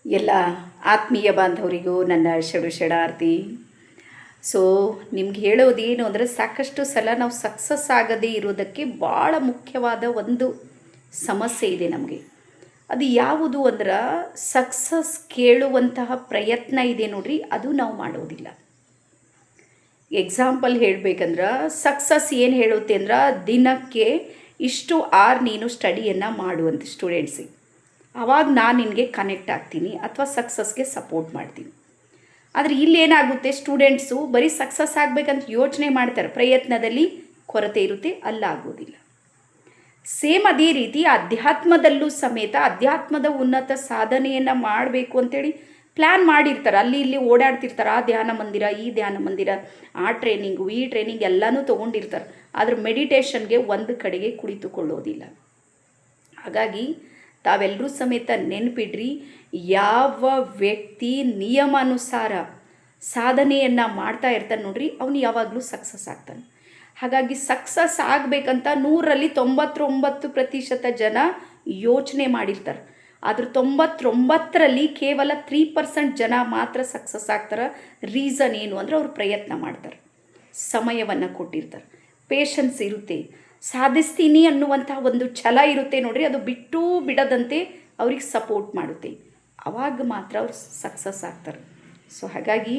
ಎಲ್ಲ ಆತ್ಮೀಯ ಬಾಂಧವರಿಗೂ ನನ್ನ ಶರಣಾರ್ಥಿ. ಸೊ ನಿಮ್ಗೆ ಹೇಳೋದೇನು ಅಂದರೆ, ಸಾಕಷ್ಟು ಸಲ ನಾವು ಸಕ್ಸಸ್ ಆಗದೇ ಇರೋದಕ್ಕೆ ಭಾಳ ಮುಖ್ಯವಾದ ಒಂದು ಸಮಸ್ಯೆ ಇದೆ ನಮಗೆ. ಅದು ಯಾವುದು ಅಂದ್ರೆ, ಸಕ್ಸಸ್ ಕೇಳುವಂತಹ ಪ್ರಯತ್ನ ಇದೆ ನೋಡ್ರಿ, ಅದು ನಾವು ಮಾಡೋದಿಲ್ಲ. ಎಕ್ಸಾಂಪಲ್ ಹೇಳಬೇಕಂದ್ರೆ, ಸಕ್ಸಸ್ ಏನು ಹೇಳುತ್ತೆ ಅಂದ್ರೆ, ದಿನಕ್ಕೆ ಇಷ್ಟು ಆರ್ ನೀನು ಸ್ಟಡಿಯನ್ನು ಮಾಡುವಂತೆ ಸ್ಟೂಡೆಂಟ್ಸಿಗೆ, ಆವಾಗ ನಾನು ನಿನಗೆ ಕನೆಕ್ಟ್ ಆಗ್ತೀನಿ ಅಥವಾ ಸಕ್ಸಸ್ಗೆ ಸಪೋರ್ಟ್ ಮಾಡ್ತೀನಿ. ಆದರೆ ಇಲ್ಲೇನಾಗುತ್ತೆ, ಸ್ಟೂಡೆಂಟ್ಸು ಬರೀ ಸಕ್ಸಸ್ ಆಗಬೇಕಂತ ಯೋಚನೆ ಮಾಡ್ತಾರೆ, ಪ್ರಯತ್ನದಲ್ಲಿ ಕೊರತೆ ಇರುತ್ತೆ, ಅಲ್ಲಾಗೋದಿಲ್ಲ. ಸೇಮ್ ಅದೇ ರೀತಿ ಅಧ್ಯಾತ್ಮದಲ್ಲೂ ಸಮೇತ ಅಧ್ಯಾತ್ಮದ ಉನ್ನತ ಸಾಧನೆಯನ್ನು ಮಾಡಬೇಕು ಅಂತೇಳಿ ಪ್ಲ್ಯಾನ್ ಮಾಡಿರ್ತಾರೆ. ಅಲ್ಲಿ ಇಲ್ಲಿ ಓಡಾಡ್ತಿರ್ತಾರೆ, ಆ ಧ್ಯಾನ ಮಂದಿರ, ಈ ಧ್ಯಾನ ಮಂದಿರ, ಆ ಟ್ರೈನಿಂಗು ಈ ಟ್ರೈನಿಂಗ್ ಎಲ್ಲನೂ ತೊಗೊಂಡಿರ್ತಾರೆ. ಆದರೆ ಮೆಡಿಟೇಷನ್ಗೆ ಒಂದು ಕಡೆಗೆ ಕುಳಿತುಕೊಳ್ಳೋದಿಲ್ಲ. ಹಾಗಾಗಿ ತಾವೆಲ್ಲರೂ ಸಮೇತ ನೆನಪಿಡ್ರಿ, ಯಾವ ವ್ಯಕ್ತಿ ನಿಯಮಾನುಸಾರ ಸಾಧನೆಯನ್ನು ಮಾಡ್ತಾ ಇರ್ತಾನೆ ನೋಡ್ರಿ, ಅವನು ಯಾವಾಗಲೂ ಸಕ್ಸಸ್ ಆಗ್ತಾನೆ. ಹಾಗಾಗಿ ಸಕ್ಸಸ್ ಆಗಬೇಕಂತ 100ರಲ್ಲಿ 99% ಜನ ಯೋಚನೆ ಮಾಡಿರ್ತಾರೆ. ಆದ್ರೆ 99ರಲ್ಲಿ ಕೇವಲ 3% ಜನ ಮಾತ್ರ ಸಕ್ಸಸ್ ಆಗ್ತಾರೆ. ರೀಸನ್ ಏನು ಅಂದರೆ, ಅವ್ರು ಪ್ರಯತ್ನ ಮಾಡ್ತಾರೆ, ಸಮಯವನ್ನು ಕೊಟ್ಟಿರ್ತಾರೆ, ಪೇಷನ್ಸ್ ಇರುತ್ತೆ, ಸಾಧಿಸ್ತೀನಿ ಅನ್ನುವಂಥ ಒಂದು ಛಲ ಇರುತ್ತೆ ನೋಡ್ರಿ, ಅದು ಬಿಟ್ಟು ಬಿಡದಂತೆ ಅವ್ರಿಗೆ ಸಪೋರ್ಟ್ ಮಾಡುತ್ತೆ. ಆವಾಗ ಮಾತ್ರ ಅವ್ರು ಸಕ್ಸಸ್ ಆಗ್ತಾರೆ. ಸೊ ಹಾಗಾಗಿ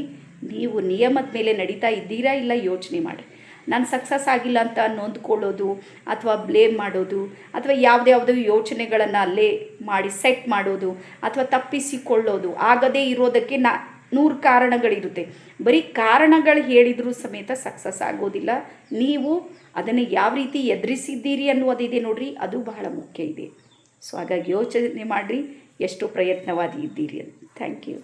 ನೀವು ನಿಯಮದ ಮೇಲೆ ನಡೀತಾ ಇದ್ದೀರಾ ಇಲ್ಲ ಯೋಚನೆ ಮಾಡಿ. ನಾನು ಸಕ್ಸಸ್ ಆಗಿಲ್ಲ ಅಂತ ನೊಂದ್ಕೊಳ್ಳೋದು ಅಥವಾ ಬ್ಲೇಮ್ ಮಾಡೋದು ಅಥವಾ ಯಾವುದ್ಯಾವುದೋ ಯೋಚನೆಗಳನ್ನು ಅಲ್ಲೇ ಮಾಡಿ ಸೆಟ್ ಮಾಡೋದು ಅಥವಾ ತಪ್ಪಿಸಿಕೊಳ್ಳೋದು ಆಗದೇ ಇರೋದಕ್ಕೆ 100 ಕಾರಣಗಳಿರುತ್ತೆ. ಬರೀ ಕಾರಣಗಳು ಹೇಳಿದರೂ ಸಮೇತ ಸಕ್ಸಸ್ ಆಗೋದಿಲ್ಲ. ನೀವು ಅದನ್ನು ಯಾವ ರೀತಿ ಎದುರಿಸಿದ್ದೀರಿ ಅನ್ನೋದಿದೆ ನೋಡ್ರಿ, ಅದು ಬಹಳ ಮುಖ್ಯ ಇದೆ. ಸೊ ಹಾಗಾಗಿ ಯೋಚನೆ ಮಾಡಿರಿ, ಎಷ್ಟು ಪ್ರಯತ್ನವಾದಿ ಇದ್ದೀರಿ ಅಂತ. Thank you.